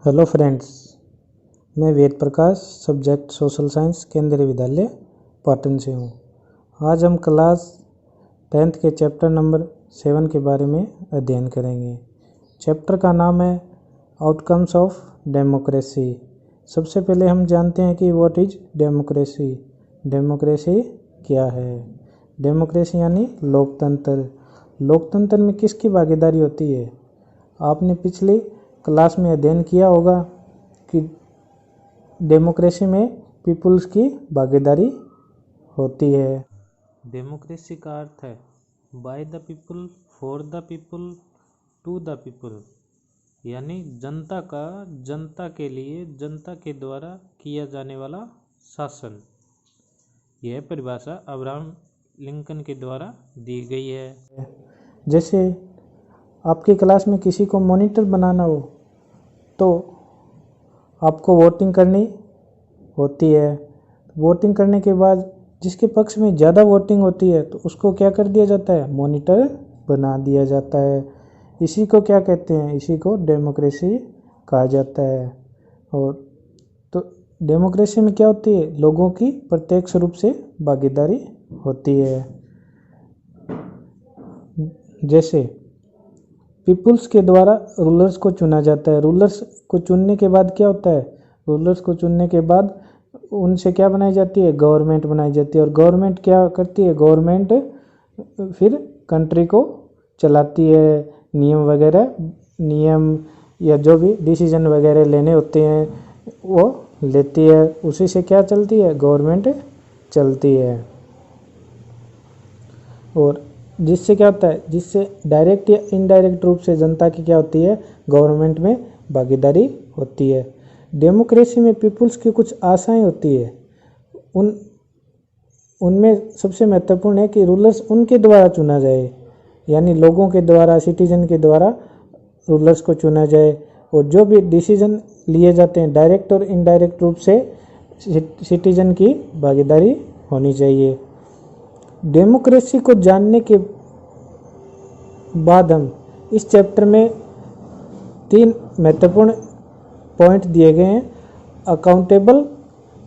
Hello friends, मैं Ved Prakash subject social science केंद्रीय विद्यालय पाटन से हूँ। आज हम क्लास 10th के चैप्टर नंबर 7 के बारे में अध्ययन करेंगे। चैप्टर का नाम है आउटकम्स ऑफ डेमोक्रेसी। सबसे पहले हम जानते हैं कि व्हाट इज डेमोक्रेसी। डेमोक्रेसी क्या है? डेमोक्रेसी यानी लोकतंत्र। लोकतंत्र में किसकी भागीदारी होती है? आपने पिछली क्लास में अध्ययन किया होगा कि डेमोक्रेसी में पीपुल्स की भागीदारी होती है। डेमोक्रेसी का अर्थ है by the people, for the people, to the people, यानी जनता का जनता के लिए, जनता के द्वारा किया जाने वाला शासन। यह परिभाषा अब्राहम लिंकन के द्वारा दी गई है। जैसे आपकी क्लास में किसी को मॉनिटर बनाना हो तो आपको वोटिंग करनी होती है। वोटिंग करने के बाद जिसके पक्ष में ज़्यादा वोटिंग होती है तो उसको क्या कर दिया जाता है? मॉनिटर बना दिया जाता है। इसी को क्या कहते हैं? इसी को डेमोक्रेसी कहा जाता है। और तो डेमोक्रेसी में क्या होती है? लोगों की प्रत्यक्ष रूप से भागीदारी होती है। जैसे पीपुल्स के द्वारा रूलर्स को चुना जाता है। रूलर्स को चुनने के बाद क्या होता है? रूलर्स को चुनने के बाद उनसे क्या बनाई जाती है? गवर्नमेंट बनाई जाती है। और गवर्नमेंट क्या करती है? गवर्नमेंट फिर कंट्री को चलाती है। नियम या जो भी डिसीजन वगैरह लेने होते हैं वो लेती है। उसी से क्या चलती है? गवर्नमेंट चलती है। और जिससे क्या होता है? जिससे डायरेक्ट या इनडायरेक्ट रूप से जनता की क्या होती है? गवर्नमेंट में भागीदारी होती है। डेमोक्रेसी में पीपुल्स की कुछ आशाएं होती है। उनमें सबसे महत्वपूर्ण है कि रूलर्स उनके द्वारा चुना जाए, यानी लोगों के द्वारा, सिटीजन के द्वारा रूलर्स को चुना जाए। और जो भी डिसीजन लिए जाते हैं डायरेक्ट और इनडायरेक्ट रूप से सिटीजन की भागीदारी होनी चाहिए। डेमोक्रेसी को जानने के बाद हम इस चैप्टर में 3 महत्वपूर्ण पॉइंट दिए गए हैं। अकाउंटेबल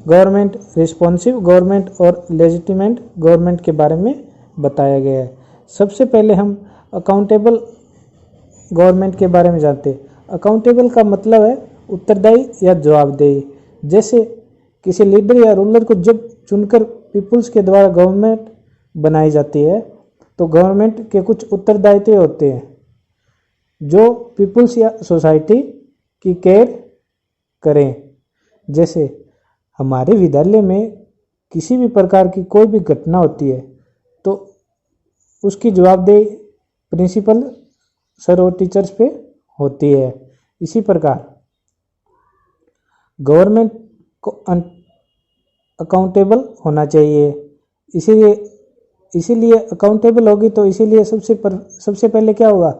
गवर्नमेंट, रिस्पॉन्सिव गवर्नमेंट और लेजिटिमेट गवर्नमेंट के बारे में बताया गया है। सबसे पहले हम अकाउंटेबल गवर्नमेंट के बारे में जानते हैं। अकाउंटेबल का मतलब है उत्तरदायी या जवाबदेही। जैसे किसी लीडर या रूलर को जब चुनकर पीपुल्स के द्वारा गवर्नमेंट बनाई जाती है तो गवर्नमेंट के कुछ उत्तरदायित्व होते हैं जो पीपुल्स या सोसाइटी की केयर करें। जैसे हमारे विद्यालय में किसी भी प्रकार की कोई भी घटना होती है तो उसकी जवाबदेही प्रिंसिपल सर और टीचर्स पे होती है। इसी प्रकार गवर्नमेंट को अकाउंटेबल होना चाहिए। इसीलिए अकाउंटेबल होगी तो इसीलिए सबसे पहले क्या होगा?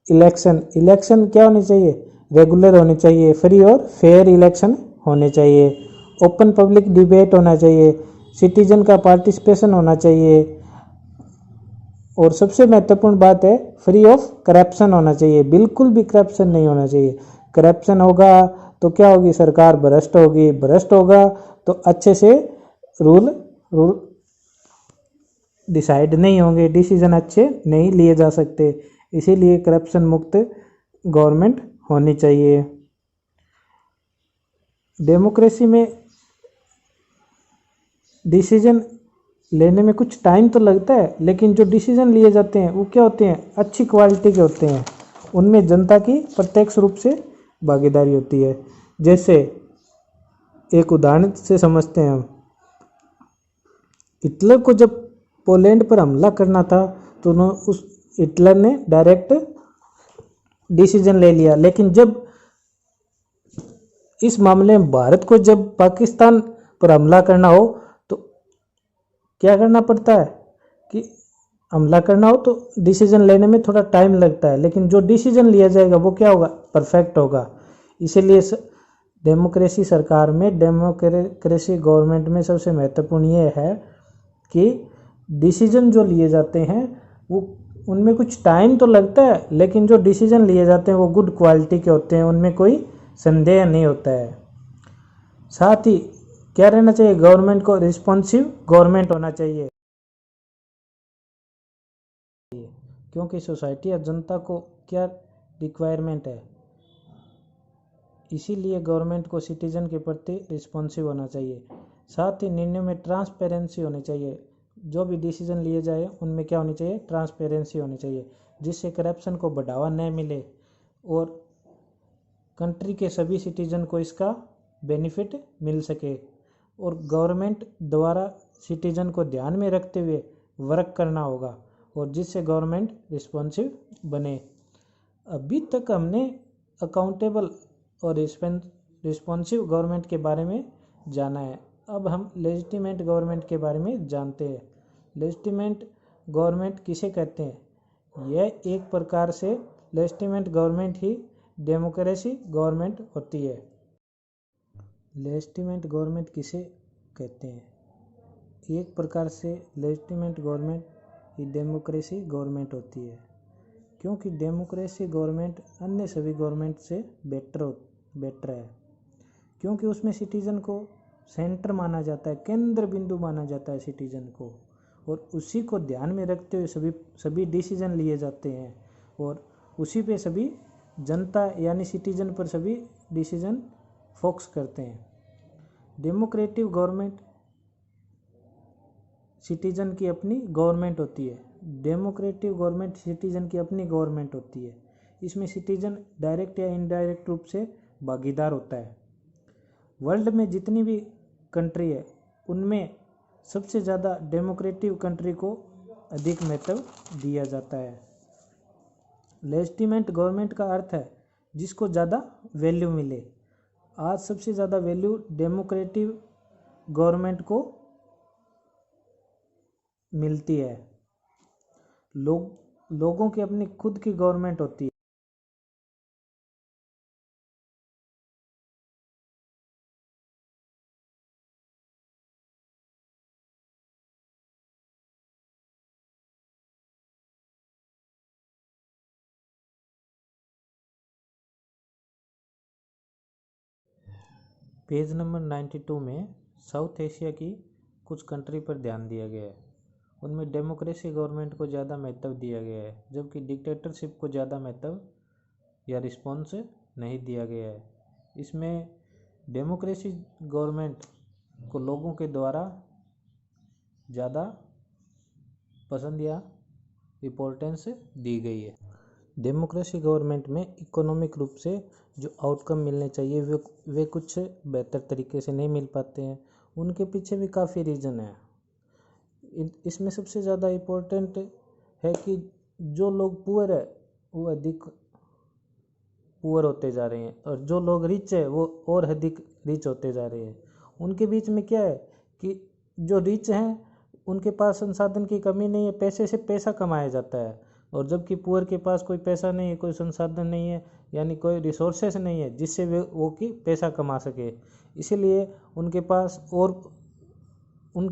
इलेक्शन क्या होने चाहिए? रेगुलर होने चाहिए। फ्री और फेयर इलेक्शन होने चाहिए। ओपन पब्लिक डिबेट होना चाहिए। सिटीजन का पार्टिसिपेशन होना चाहिए। और सबसे महत्वपूर्ण बात है फ्री ऑफ करप्शन होना चाहिए। बिल्कुल भी करप्शन नहीं होना चाहिए। करप्शन होगा तो क्या होगी? सरकार भ्रष्ट होगी। भ्रष्ट होगा तो अच्छे से रूल डिसाइड नहीं होंगे, डिसीजन अच्छे नहीं लिए जा सकते। इसीलिए करप्शन मुक्त गवर्नमेंट होनी चाहिए। डेमोक्रेसी में डिसीजन लेने में कुछ टाइम तो लगता है, लेकिन जो डिसीजन लिए जाते हैं वो क्या होते हैं? अच्छी क्वालिटी के होते हैं। उनमें जनता की प्रत्यक्ष रूप से भागीदारी होती है। जैसे एक उदाहरण से समझते हैं हम। हिटलर को जब पोलैंड पर हमला करना था तो उस हिटलर ने डायरेक्ट डिसीजन ले लिया। लेकिन जब इस मामले में भारत को जब पाकिस्तान पर हमला करना हो तो क्या करना पड़ता है? कि हमला करना हो तो डिसीजन लेने में थोड़ा टाइम लगता है, लेकिन जो डिसीजन लिया जाएगा वो क्या होगा? परफेक्ट होगा। इसीलिए डेमोक्रेसी सरकार में, डेमोक्रेसी गवर्नमेंट में सबसे महत्वपूर्ण ये है कि डिसीजन जो लिए जाते हैं वो उनमें कुछ टाइम तो लगता है, लेकिन जो डिसीजन लिए जाते हैं वो गुड क्वालिटी के होते हैं। उनमें कोई संदेह नहीं होता है। साथ ही क्या रहना चाहिए, गवर्नमेंट को रिस्पॉन्सिव गवर्नमेंट होना चाहिए, क्योंकि सोसाइटी या जनता को क्या रिक्वायरमेंट है, इसीलिए गवर्नमेंट को सिटीजन के प्रति रिस्पॉन्सिव होना चाहिए। साथ ही निर्णय में ट्रांसपेरेंसी होनी चाहिए, जो भी डिसीजन लिए जाए उनमें क्या होनी चाहिए, ट्रांसपेरेंसी होनी चाहिए, जिससे करप्शन को बढ़ावा न मिले और कंट्री के सभी सिटीजन को इसका बेनिफिट मिल सके। और गवर्नमेंट द्वारा सिटीजन को ध्यान में रखते हुए वर्क करना होगा और जिससे गवर्नमेंट रिस्पॉन्सिव बने। अभी तक हमने अकाउंटेबल और रिस्पॉन्सिव गवर्नमेंट के बारे में जाना है। अब हम लेजिटिमेट गवर्नमेंट के बारे में जानते हैं। लेजिटिमेट गवर्नमेंट किसे कहते हैं? यह एक प्रकार से लेजिटिमेट गवर्नमेंट ही डेमोक्रेसी गवर्नमेंट होती है। लेजिटिमेट गवर्नमेंट किसे कहते हैं? एक प्रकार से लेजिटिमेट गवर्नमेंट ही डेमोक्रेसी गवर्नमेंट होती है, क्योंकि डेमोक्रेसी गवर्नमेंट अन्य सभी गवर्नमेंट से बेटर है, क्योंकि उसमें सिटीजन को सेंटर माना जाता है, केंद्र बिंदु माना जाता है सिटीजन को, और उसी को ध्यान में रखते हुए सभी डिसीजन लिए जाते हैं और उसी पे सभी जनता यानी सिटीजन पर सभी डिसीजन फोकस करते हैं। डेमोक्रेटिव गवर्नमेंट सिटीजन की अपनी गवर्नमेंट होती है। डेमोक्रेटिव गवर्नमेंट सिटीजन की अपनी गवर्नमेंट होती है। इसमें सिटीजन डायरेक्ट या इनडायरेक्ट रूप से भागीदार होता है। वर्ल्ड में जितनी भी कंट्री है उनमें सबसे ज़्यादा डेमोक्रेटिव कंट्री को अधिक महत्व दिया जाता है। लेजिटिमेट गवर्नमेंट का अर्थ है जिसको ज़्यादा वैल्यू मिले। आज सबसे ज़्यादा वैल्यू डेमोक्रेटिव गवर्नमेंट को मिलती है। लोगों की अपनी खुद की गवर्नमेंट होती है। पेज नंबर 92 में साउथ एशिया की कुछ कंट्री पर ध्यान दिया गया है। उनमें डेमोक्रेसी गवर्नमेंट को ज़्यादा महत्व दिया गया है, जबकि डिक्टेटरशिप को ज़्यादा महत्व या रिस्पॉन्स नहीं दिया गया है। इसमें डेमोक्रेसी गवर्नमेंट को लोगों के द्वारा ज़्यादा पसंद या इम्पोर्टेंस दी गई है। डेमोक्रेसी गवर्नमेंट में इकोनॉमिक रूप से जो आउटकम मिलने चाहिए वे कुछ बेहतर तरीके से नहीं मिल पाते हैं। उनके पीछे भी काफ़ी रीज़न है। इसमें सबसे ज़्यादा इम्पोर्टेंट है कि जो लोग पुअर है वो अधिक पुअर होते जा रहे हैं और जो लोग रिच है वो और अधिक रिच होते जा रहे हैं। उनके बीच में क्या है कि जो रिच हैं उनके पास संसाधन की कमी नहीं है, पैसे से पैसा कमाया जाता है, और जबकि पुअर के पास कोई पैसा नहीं है, कोई संसाधन नहीं है, यानी कोई रिसोर्सेस नहीं है जिससे वो कि पैसा कमा सके। इसीलिए उनके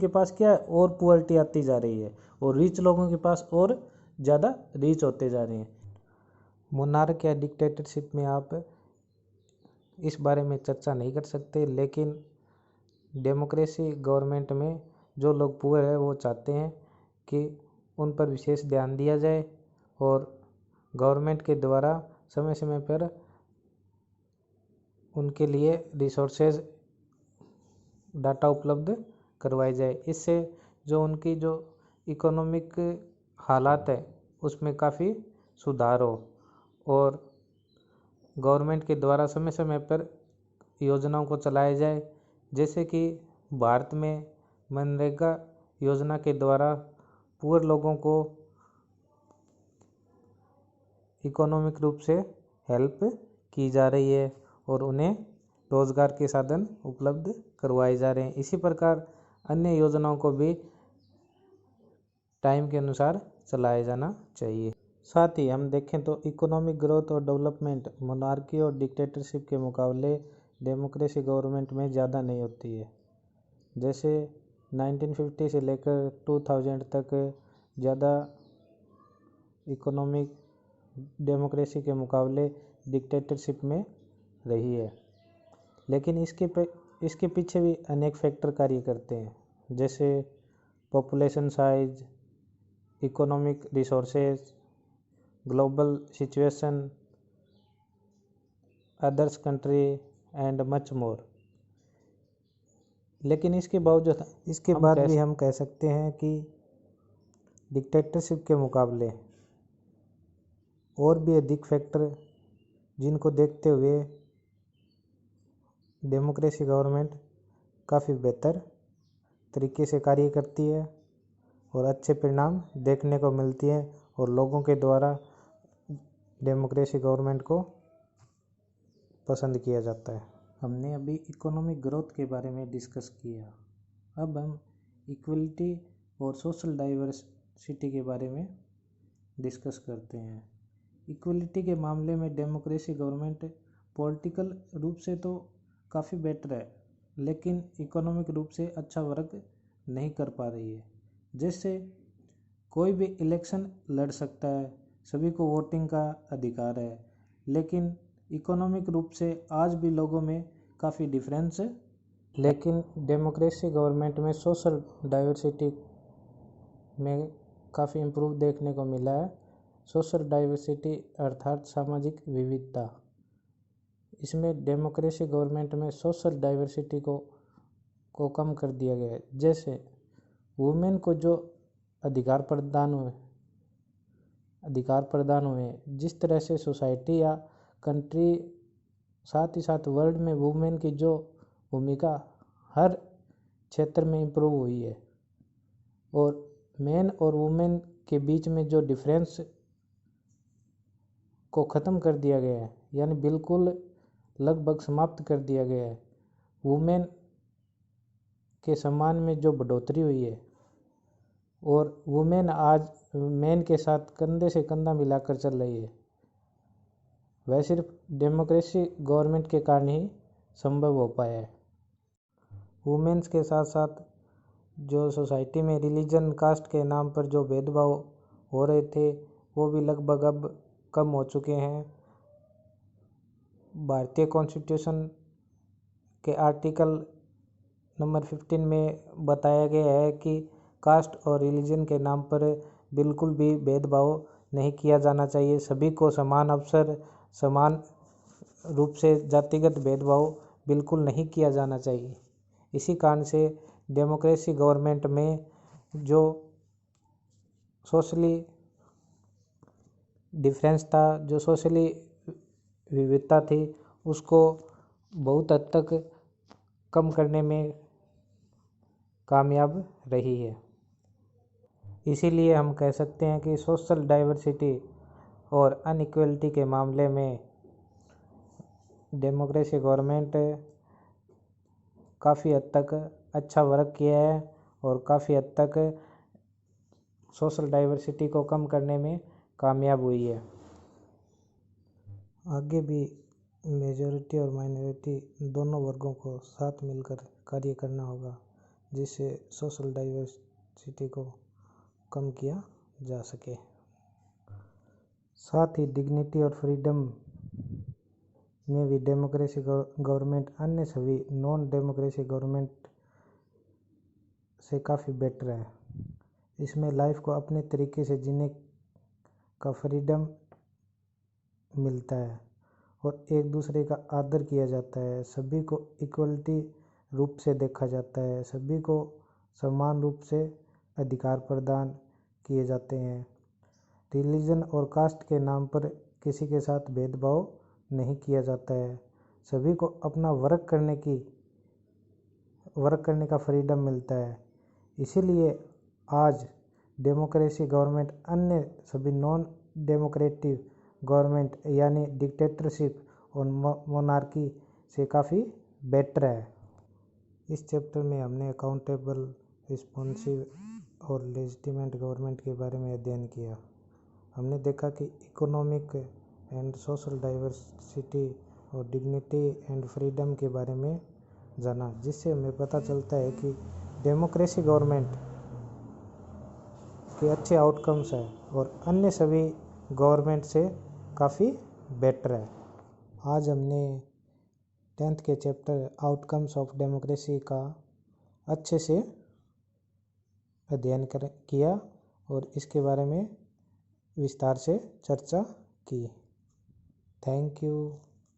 पास क्या है, और पुअर्टी आती जा रही है और रिच लोगों के पास और ज़्यादा रिच होते जा रहे हैं। मोनार्क या डिक्टेटरशिप में आप इस बारे में चर्चा नहीं कर सकते, लेकिन डेमोक्रेसी गवर्नमेंट में जो लोग पुअर है वो चाहते हैं कि उन पर विशेष ध्यान दिया जाए और गवर्नमेंट के द्वारा समय समय पर उनके लिए रिसोर्सेज डाटा उपलब्ध करवाई जाए। इससे जो उनकी जो इकोनॉमिक हालात है उसमें काफ़ी सुधार हो और गवर्नमेंट के द्वारा समय समय पर योजनाओं को चलाया जाए। जैसे कि भारत में मनरेगा योजना के द्वारा पुअर लोगों को इकोनॉमिक रूप से हेल्प की जा रही है और उन्हें रोज़गार के साधन उपलब्ध करवाए जा रहे हैं। इसी प्रकार अन्य योजनाओं को भी टाइम के अनुसार चलाया जाना चाहिए। साथ ही हम देखें तो इकोनॉमिक ग्रोथ और डेवलपमेंट मोनार्की और डिक्टेटरशिप के मुकाबले डेमोक्रेसी गवर्नमेंट में ज़्यादा नहीं होती है। जैसे 1950 से लेकर 2000 तक ज़्यादा इकोनॉमिक डेमोक्रेसी के मुकाबले डिक्टेटरशिप में रही है। लेकिन इसके पीछे भी अनेक फैक्टर कार्य करते हैं, जैसे population size, economic resources, global situation, others country and much more. लेकिन इसके बाद भी हम कह सकते हैं कि डिक्टेटरशिप के मुकाबले और भी अधिक फैक्टर जिनको देखते हुए डेमोक्रेसी गवर्नमेंट काफ़ी बेहतर तरीके से कार्य करती है और अच्छे परिणाम देखने को मिलती है और लोगों के द्वारा डेमोक्रेसी गवर्नमेंट को पसंद किया जाता है। हमने अभी इकोनॉमिक ग्रोथ के बारे में डिस्कस किया। अब हम इक्वलिटी और सोशल डाइवर्सिटी के बारे में डिस्कस करते हैं। इक्वलिटी के मामले में डेमोक्रेसी गवर्नमेंट पॉलिटिकल रूप से तो काफ़ी बेटर है, लेकिन इकोनॉमिक रूप से अच्छा वर्क नहीं कर पा रही है। जैसे कोई भी इलेक्शन लड़ सकता है, सभी को वोटिंग का अधिकार है, लेकिन इकोनॉमिक रूप से आज भी लोगों में काफ़ी डिफरेंस है। लेकिन डेमोक्रेसी गवर्नमेंट में सोशल डाइवर्सिटी में काफ़ी इम्प्रूव देखने को मिला है। सोशल डाइवर्सिटी अर्थात सामाजिक विविधता, इसमें डेमोक्रेसी गवर्नमेंट में सोशल डाइवर्सिटी को कम कर दिया गया है। जैसे वुमेन को जो अधिकार प्रदान हुए, जिस तरह से सोसाइटी या कंट्री साथ ही साथ वर्ल्ड में वुमेन की जो भूमिका हर क्षेत्र में इम्प्रूव हुई है और मैन और वुमेन के बीच में जो डिफरेंस को ख़त्म कर दिया गया है, यानी बिल्कुल लगभग समाप्त कर दिया गया है। वुमेन के सम्मान में जो बढ़ोतरी हुई है और वुमेन आज मैन के साथ कंधे से कंधा मिलाकर चल रही है, वह सिर्फ डेमोक्रेसी गवर्नमेंट के कारण ही संभव हो पाया है। वुमेन्स के साथ साथ जो सोसाइटी में रिलीजन, कास्ट के नाम पर जो भेदभाव हो रहे थे, वो भी लगभग अब कम हो चुके हैं। भारतीय कॉन्स्टिट्यूशन के आर्टिकल नंबर 15 में बताया गया है कि कास्ट और रिलीजन के नाम पर बिल्कुल भी भेदभाव नहीं किया जाना चाहिए। सभी को समान अवसर, समान रूप से जातिगत भेदभाव बिल्कुल नहीं किया जाना चाहिए। इसी कारण से डेमोक्रेसी गवर्नमेंट में जो सोशली डिफरेंस था, जो सोशली विविधता थी, उसको बहुत हद तक कम करने में कामयाब रही है। इसीलिए हम कह सकते हैं कि सोशल डाइवर्सिटी और अनइक्वलिटी के मामले में डेमोक्रेसी गवर्नमेंट काफ़ी हद तक अच्छा वर्क किया है और काफ़ी हद तक सोशल डाइवर्सिटी को कम करने में कामयाब हुई है। आगे भी मेजॉरिटी और माइनॉरिटी दोनों वर्गों को साथ मिलकर कार्य करना होगा, जिससे सोशल डाइवर्सिटी को कम किया जा सके। साथ ही डिग्निटी और फ्रीडम में भी डेमोक्रेसी गवर्नमेंट अन्य सभी नॉन डेमोक्रेसी गवर्नमेंट से काफ़ी बेटर है। इसमें लाइफ को अपने तरीके से जीने का फ्रीडम मिलता है और एक दूसरे का आदर किया जाता है। सभी को इक्वलिटी रूप से देखा जाता है, सभी को समान रूप से अधिकार प्रदान किए जाते हैं। रिलीजन और कास्ट के नाम पर किसी के साथ भेदभाव नहीं किया जाता है। सभी को अपना वर्क करने का फ्रीडम मिलता है। इसीलिए आज डेमोक्रेसी गवर्नमेंट अन्य सभी नॉन डेमोक्रेटिक गवर्नमेंट यानी डिक्टेटरशिप और मोनार्की से काफ़ी बेटर है। इस चैप्टर में हमने अकाउंटेबल, रिस्पॉन्सिव और लेजिटिमेट गवर्नमेंट के बारे में अध्ययन किया। हमने देखा कि इकोनॉमिक एंड सोशल डाइवर्सिटी और डिग्निटी एंड फ्रीडम के बारे में जाना, जिससे हमें पता चलता है कि डेमोक्रेसी गवर्नमेंट के अच्छे आउटकम्स हैं और अन्य सभी गवर्नमेंट से काफ़ी बेटर है। आज हमने 10th के चैप्टर आउटकम्स ऑफ डेमोक्रेसी का अच्छे से अध्ययन किया और इसके बारे में विस्तार से चर्चा की। Thank you.